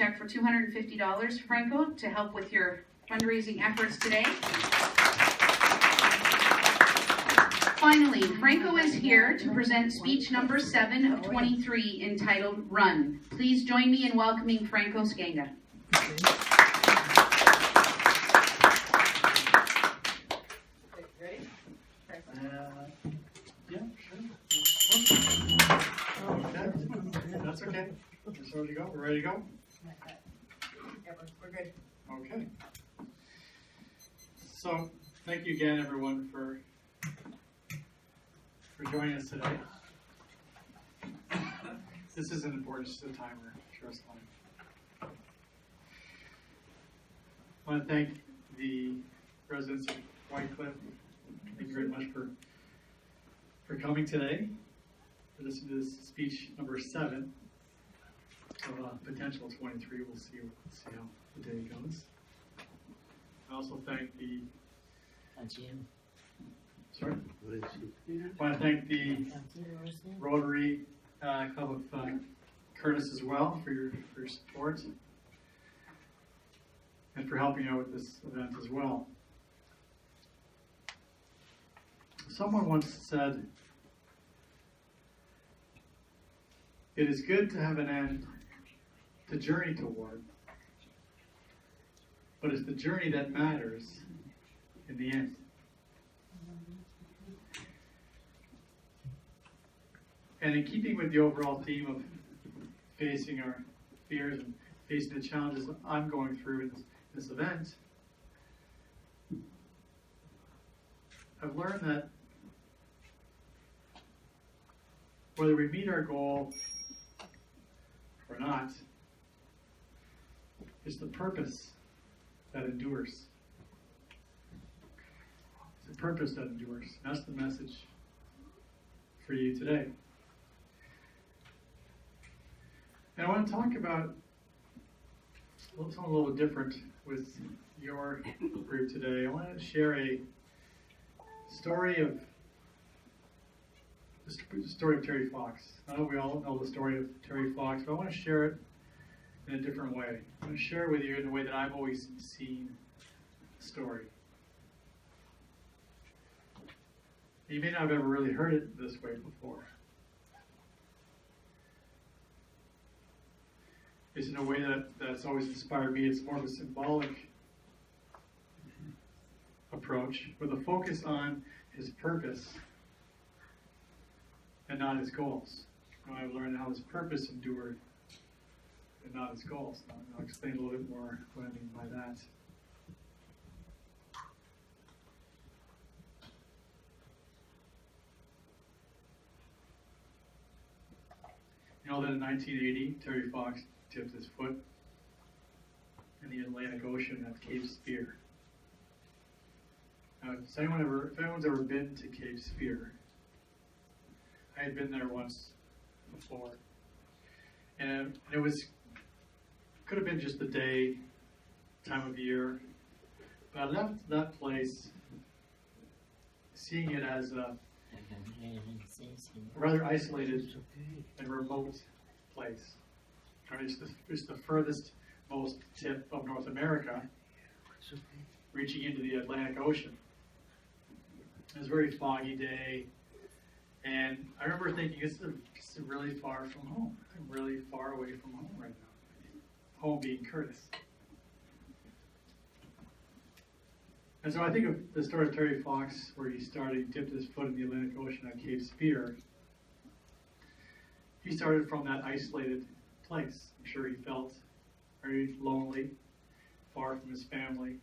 check for $250, Franco, to help with your fundraising efforts today. Finally, Franco is here to present speech number 7 of 23 entitled Run. Please join me in welcoming Franco Skanga. Ready? Yeah, sure. Okay, that's okay. Just ready to go? We're ready to go? We're good. Okay. So, thank you again, everyone, for joining us today. This is an important timer, sure. I want to thank the residents of Whitecliff. Thank you very much for coming today to listen to this speech number 7 of potential 23. We'll see how the day goes. I also thank the Sorry? I want to thank the Rotary Club of Curtis as well for your support and for helping out with this event as well. Someone once said, "It is good to have an end to journey toward, but it's the journey that matters in the end." And in keeping with the overall theme of facing our fears and facing the challenges that I'm going through in this event, I've learned that whether we meet our goal or not, it's the purpose that endures. It's the purpose that endures. That's the message for you today. And I want to talk about something a little different with your group today. I want to share a story of Terry Fox. I know we all know the story of Terry Fox, but I want to share it in a different way. I want to share it with you in the way that I've always seen the story. You may not have ever really heard it this way before. It's in a way that's always inspired me. It's more of a symbolic approach with a focus on his purpose and not his goals. I've learned how his purpose endured and not his goals. I'll explain a little bit more what I mean by that. You know that in 1980, Terry Fox tipped his foot in the Atlantic Ocean at Cape Spear. Now, if anyone's ever been to Cape Spear, I had been there once before, and it could have been just the day, time of year, but I left that place seeing it as a rather isolated and remote place. It's the furthest most tip of North America, reaching into the Atlantic Ocean. It was a very foggy day, and I remember thinking, this is really far from home. I'm really far away from home right now. Home being Curtis. And so I think of the story of Terry Fox, where he dipped his foot in the Atlantic Ocean at Cape Spear. He started from that isolated place. I'm sure he felt very lonely, far from his family.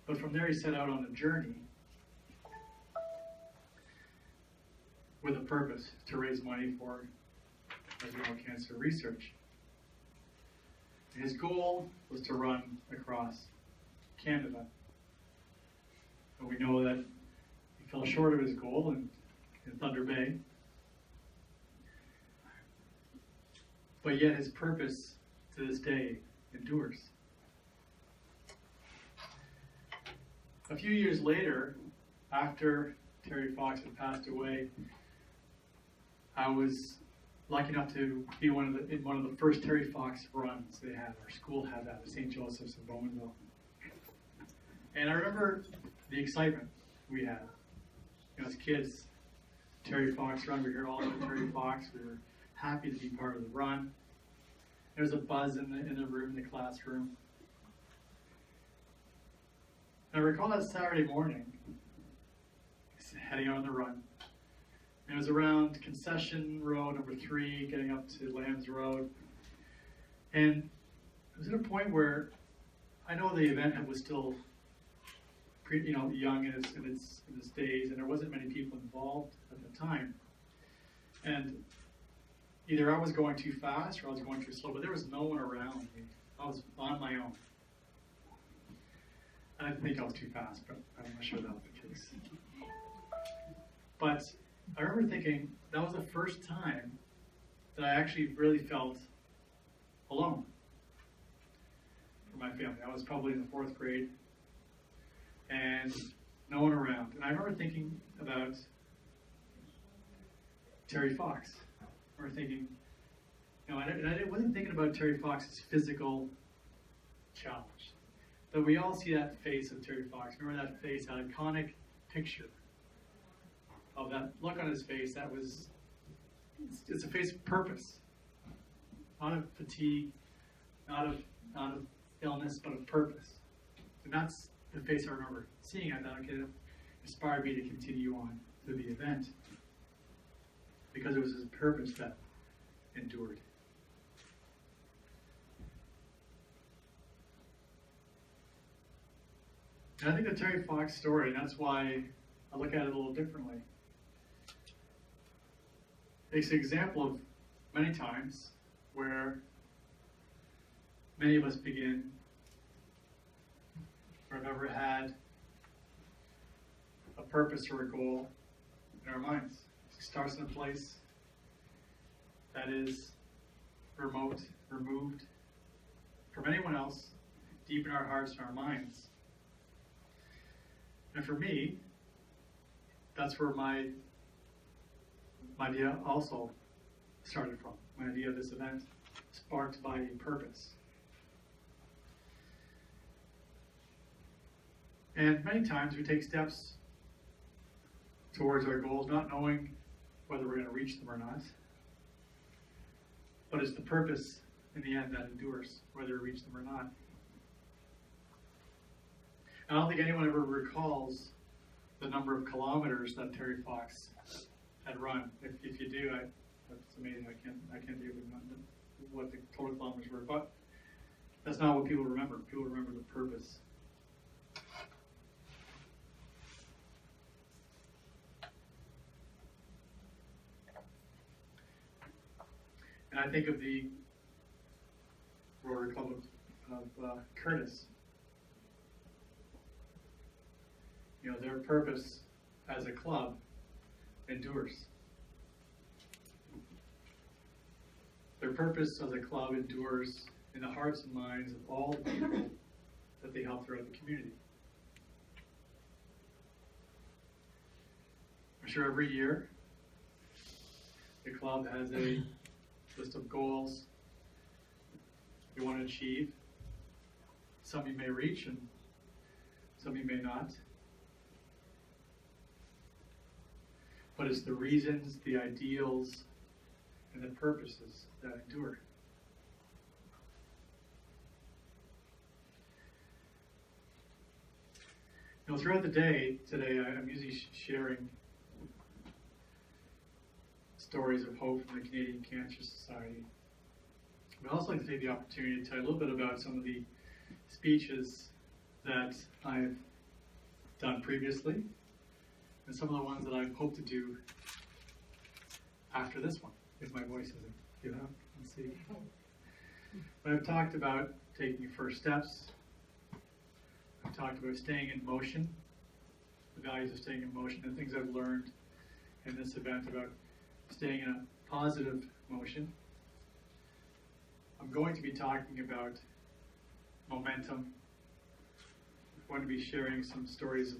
But from there he set out on a journey with a purpose to raise money for, as we know, cancer research. His goal was to run across Canada. And we know that he fell short of his goal in Thunder Bay. But yet his purpose to this day endures. A few years later, after Terry Fox had passed away, I was lucky enough to be in one of the first Terry Fox runs they had. Our school had that at St. Joseph's in Bowmanville. And I remember the excitement we had. As kids, Terry Fox run, we heard all about Terry Fox. We were happy to be part of the run. There was a buzz in the room, in the classroom. And I recall that Saturday morning, heading on the run. And it was around Concession Road number 3, getting up to Lambs Road. And it was at a point where I know the event was still young in its days, and there wasn't many people involved at the time. And either I was going too fast or I was going too slow, but there was no one around me. I was on my own. I didn't think I was too fast, but I'm not sure that was the case. But I remember thinking that was the first time that I actually really felt alone for my family. I was probably in the 4th grade and no one around. And I remember thinking about Terry Fox. I remember thinking, I wasn't thinking about Terry Fox's physical challenge. But we all see that face of Terry Fox. Remember that face, that iconic picture of that look on his face. It's a face of purpose, not of fatigue, not of illness, but of purpose. And that's the face I remember seeing. I thought, okay, it inspired me to continue on to the event because it was his purpose that endured. And I think the Terry Fox story, and that's why I look at it a little differently. It's an example of many times where many of us begin or have ever had a purpose or a goal in our minds. It starts in a place that is remote, removed from anyone else, deep in our hearts and our minds. And for me, that's where my idea also started from. My idea of this event, sparked by a purpose. And many times we take steps towards our goals, not knowing whether we're going to reach them or not. But it's the purpose in the end that endures, whether we reach them or not. I don't think anyone ever recalls the number of kilometers that Terry Fox had run. If you do, that's amazing. I can't think of what the total kilometers were, but that's not what people remember. People remember the purpose. And I think of the Rotary Club of Curtis. Their purpose as a club endures. Their purpose as a club endures in the hearts and minds of all the people that they help throughout the community. I'm sure every year the club has a list of goals you want to achieve. Some you may reach and some you may not. But it's the reasons, the ideals, and the purposes that endure. Throughout the day today, I'm usually sharing stories of hope from the Canadian Cancer Society. I'd also like to take the opportunity to tell you a little bit about some of the speeches that I've done previously, and some of the ones that I hope to do after this one, if my voice isn't good enough. Let's see. But I've talked about taking first steps. I've talked about staying in motion, the values of staying in motion, and things I've learned in this event about staying in a positive motion. I'm going to be talking about momentum. I'm going to be sharing some stories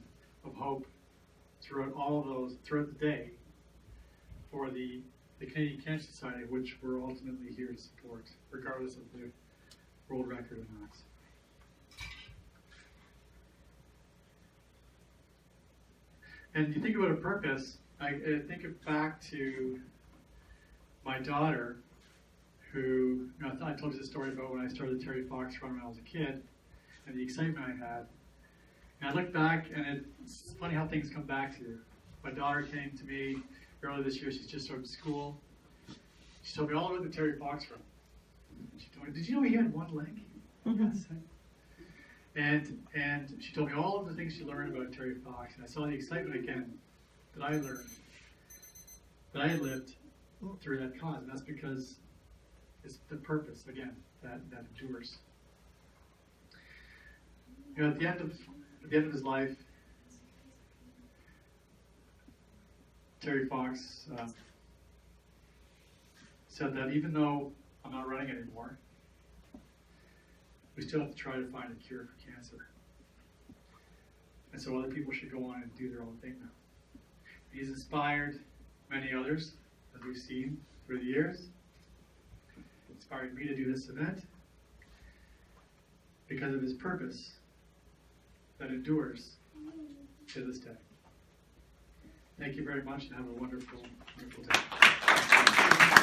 of hope throughout all of those, throughout the day, for the the Canadian Cancer Society, which we're ultimately here to support, regardless of the world record or not. And you think about a purpose, I think back to my daughter, who, I told you the story about when I started the Terry Fox Run when I was a kid, and the excitement I had. And I look back, and it's funny how things come back to you. My daughter came to me earlier this year. She's just started school. She told me all about the Terry Fox Run. She told me, did you know he had one leg? Yes. And she told me all of the things she learned about Terry Fox, and I saw the excitement again that I learned, that I had lived through that cause, and that's because it's the purpose, again, that endures. At the end of his life, Terry Fox said that even though I'm not running anymore, we still have to try to find a cure for cancer. And so other people should go on and do their own thing now. He's inspired many others, as we've seen through the years. Inspired me to do this event because of his purpose that endures to this day. Thank you very much and have a wonderful, wonderful day.